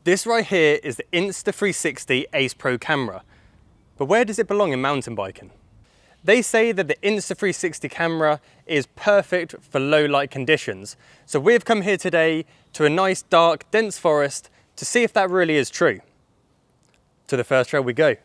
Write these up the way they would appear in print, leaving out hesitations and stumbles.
This right here is the Insta360 Ace Pro camera. But where does it belong in mountain biking? They say that the Insta360 camera is perfect for low light conditions. So we've come here today to a nice dark, dense forest to see if that really is true. To the first trail we go.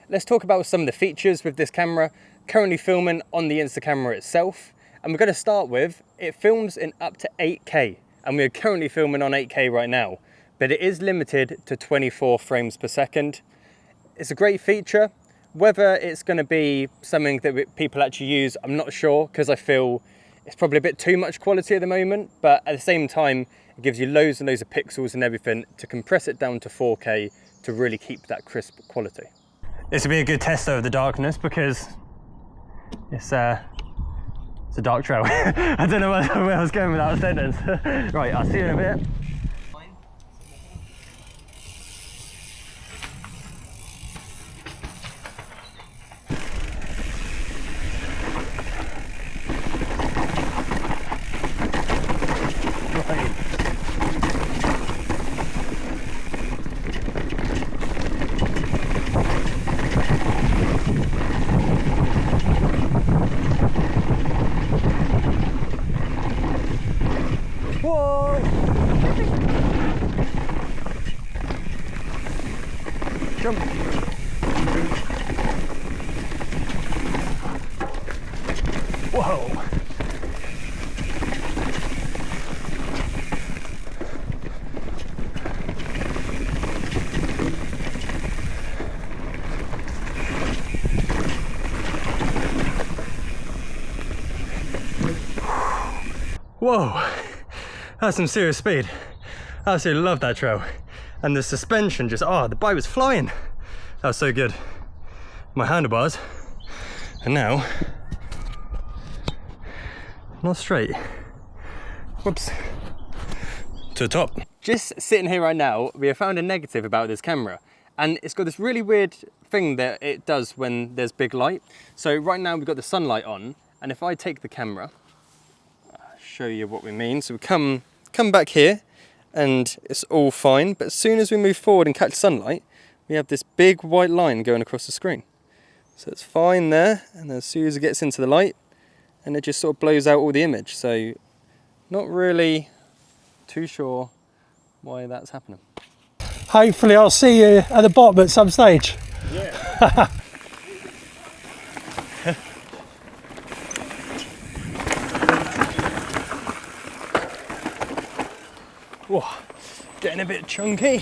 Let's talk about some of the features with this camera. Currently filming on the Insta camera itself. And we're going to start with, it films in up to 8K. And we're currently filming on 8K right now. But it is limited to 24 frames per second. It's a great feature. Whether it's going to be something that people actually use, I'm not sure. Because I feel it's probably a bit too much quality at the moment. But at the same time, it gives you loads and loads of pixels and everything to compress it down to 4K to really keep that crisp quality. This will be a good test over the darkness because it's a dark trail. I don't know where I was going with that sentence. Right, I'll see you in a bit. Whoa! Jump! Whoa! Whoa! That's some serious speed. I absolutely love that trail. And the suspension just, the bike was flying. That was so good. My handlebars are now not straight. Whoops. To the top. Just sitting here right now, we have found a negative about this camera. And it's got this really weird thing that it does when there's big light. So right now we've got the sunlight on. And if I take the camera, I'll show you what we mean. So we come back here and it's all fine, but as soon as we move forward and catch sunlight, we have this big white line going across the screen. So it's fine there, and as soon as it gets into the light, and it just sort of blows out all the image. So not really too sure why that's happening. Hopefully I'll see you at the bottom at some stage. Yeah. Whoa, getting a bit chunky.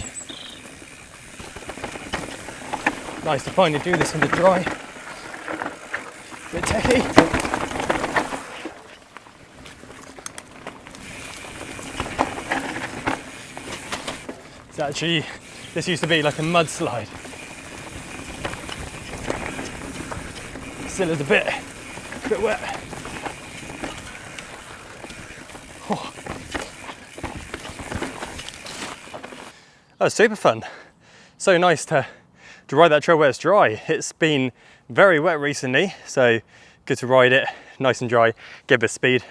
Nice to finally do this in the dry. Bit techie. It's actually, this used to be like a mudslide. Still is a bit wet. Oh. That was super fun. So nice to ride that trail where it's dry. It's been very wet recently, so good to ride it nice and dry, get a bit of speed.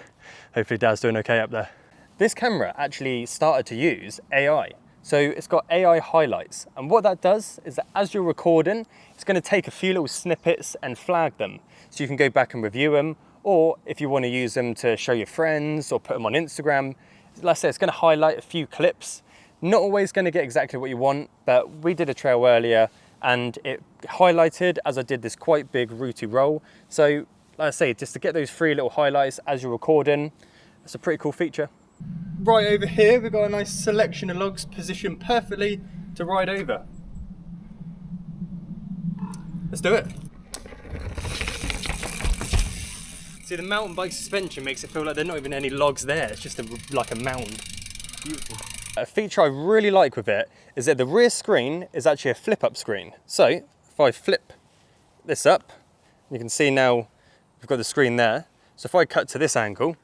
Hopefully Dad's doing okay up there. This camera actually started to use AI. So it's got AI highlights. And what that does is that as you're recording, it's going to take a few little snippets and flag them. So you can go back and review them. Or if you want to use them to show your friends or put them on Instagram, like I said, it's going to highlight a few clips. Not always going to get exactly what you want, but we did a trail earlier and it highlighted as I did this quite big rooty roll. So like I say, just to get those 3 little highlights as you're recording, it's a pretty cool feature. Right over here, we've got a nice selection of logs positioned perfectly to ride over. Let's do it. See, the mountain bike suspension makes it feel like there are not even any logs there. It's just like a mound. Beautiful. A feature I really like with it is that the rear screen is actually a flip-up screen. So if I flip this up, you can see now we've got the screen there. So if I cut to this angle,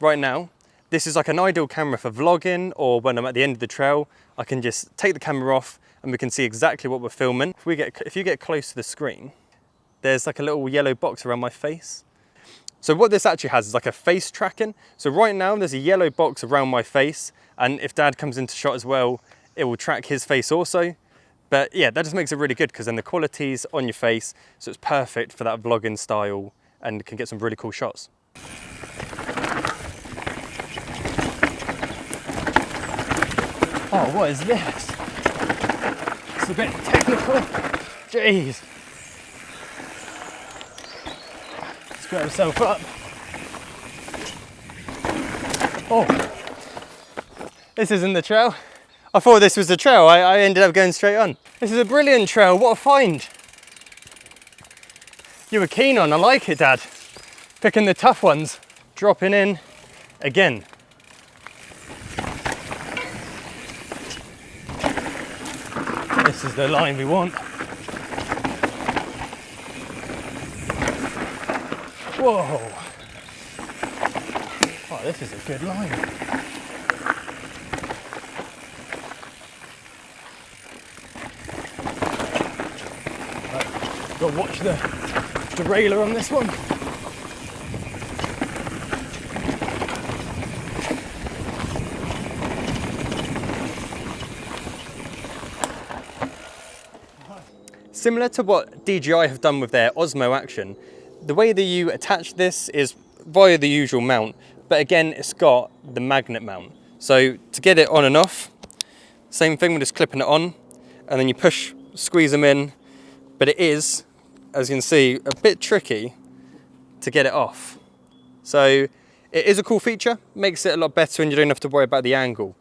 right now, This is like an ideal camera for vlogging, or when I'm at the end of the trail, I can just take the camera off and we can see exactly what we're filming. If you get close to the screen, there's like a little yellow box around my face. So what this actually has is like a face tracking. So right now there's a yellow box around my face, and if Dad comes into shot as well, it will track his face also. But yeah, that just makes it really good because then the quality's on your face, so it's perfect for that vlogging style and can get some really cool shots. Oh, what is this? It's a bit technical. Jeez. Got himself up. Oh, this isn't the trail. I thought this was the trail. I ended up going straight on. This is a brilliant trail. What a find. You were keen on. I like it, Dad. Picking the tough ones. Dropping in again. This is the line we want. Whoa! Oh, this is a good line. Right, got to watch the derailleur on this one. Similar to what DJI have done with their Osmo Action, the way that you attach this is via the usual mount, but again, it's got the magnet mount. So to get it on and off, same thing, we're just clipping it on, and then you push, squeeze them in, but it is, as you can see, a bit tricky to get it off. So it is a cool feature, makes it a lot better and you don't have to worry about the angle,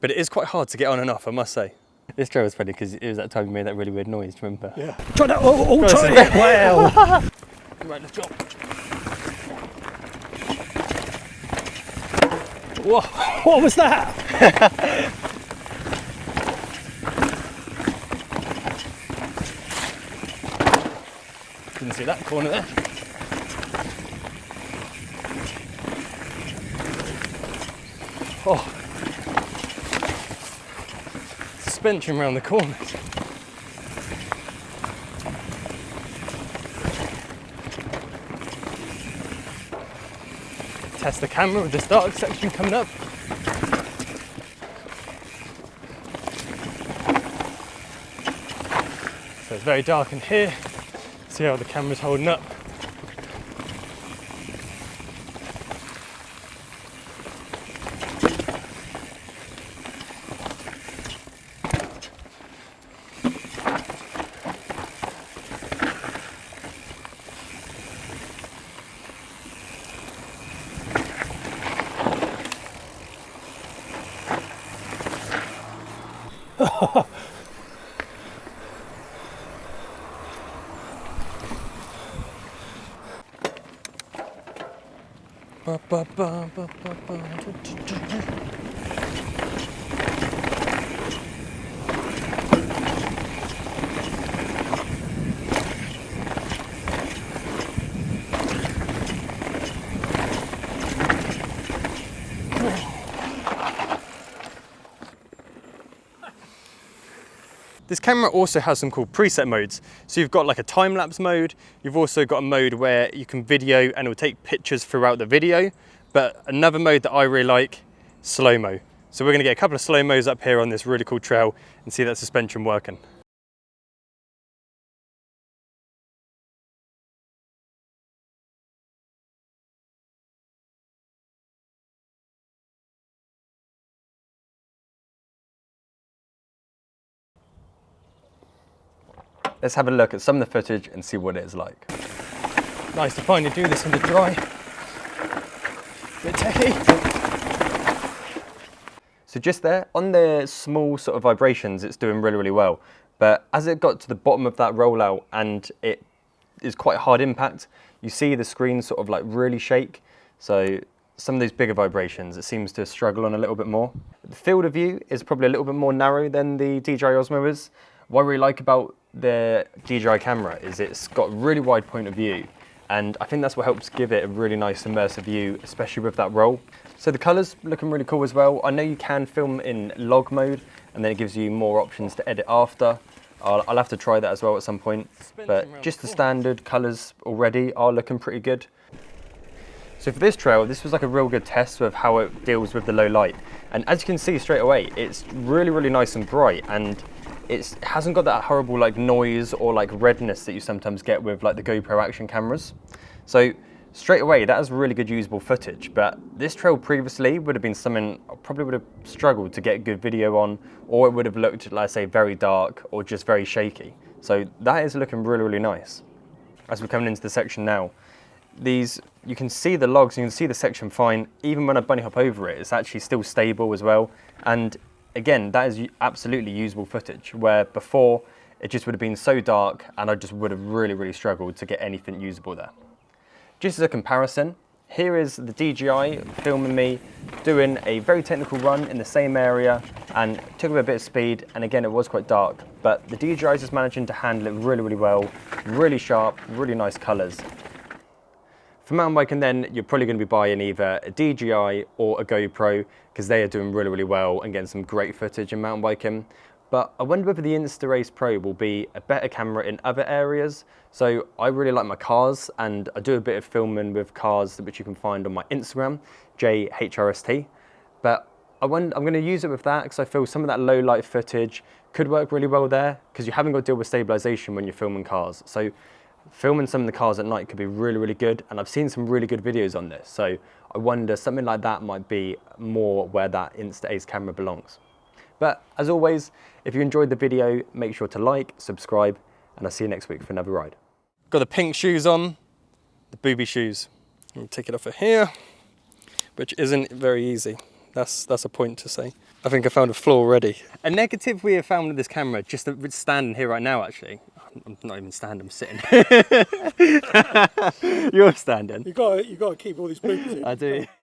but it is quite hard to get on and off, I must say. This trail was funny because it was that time you made that really weird noise, do you remember? Yeah. Try that, try it. Well. Right, let's go. Whoa, What was that? didn't see that corner there. Oh, suspension around the corners. Test the camera with this dark section coming up. So it's very dark in here. See how the camera's holding up. This camera also has some cool preset modes. So you've got like a time-lapse mode, you've also got a mode where you can video and it will take pictures throughout the video, but another mode that I really like, slow-mo. So we're gonna get a couple of slow-mos up here on this really cool trail and see that suspension working. Let's have a look at some of the footage and see what it is like. Nice to finally do this in the dry. Bit techie. So just there, on the small sort of vibrations, it's doing really, really well. But as it got to the bottom of that rollout and it is quite hard impact, you see the screen sort of like really shake. So some of these bigger vibrations, it seems to struggle on a little bit more. The field of view is probably a little bit more narrow than the DJI Osmo is. What I really like about the DJI camera is it's got a really wide point of view And I think that's what helps give it a really nice immersive view, especially with that roll. So the colours looking really cool as well. I know you can film in log mode, and then it gives you more options to edit after. I'll have to try that as well at some point. But just the standard colours already are looking pretty good. So for this trail, this was like a real good test of how it deals with the low light. And as you can see straight away, it's really, really nice and bright, and it hasn't got that horrible like noise or like redness that you sometimes get with like the GoPro action cameras. So straight away, that is really good usable footage. But this trail previously would have been something I probably would have struggled to get good video on, or it would have looked, let's say, very dark or just very shaky. So that is looking really, really nice. As we're coming into the section now, you can see the logs, you can see the section fine. Even when I bunny hop over it, it's actually still stable as well. And again, that is absolutely usable footage, where before it just would have been so dark and I just would have really, really struggled to get anything usable there. Just as a comparison, here is the DJI filming me doing a very technical run in the same area, and took a bit of speed, and again it was quite dark, but the DJI is just managing to handle it really, really well, really sharp, really nice colours. For mountain biking then, you're probably going to be buying either a DJI or a GoPro, because they are doing really, really well and getting some great footage in mountain biking. But I wonder whether the Insta360 Pro will be a better camera in other areas. So I really like my cars, and I do a bit of filming with cars, which you can find on my Instagram, JHRST. But I'm going to use it with that because I feel some of that low light footage could work really well there, because you haven't got to deal with stabilization when you're filming cars. So filming some of the cars at night could be really, really good, and I've seen some really good videos on this. So I wonder something like that might be more where that Insta360 camera belongs. But as always, if you enjoyed the video, make sure to like, subscribe, and I'll see you next week for another ride. Got the pink shoes on, the booby shoes. I'll take it off of here, which isn't very easy. That's a point to say. I think I found a flaw already. A negative we have found with this camera, just standing here right now actually. I'm not even standing, I'm sitting. You're standing. You got to keep all these bloopers in. I do.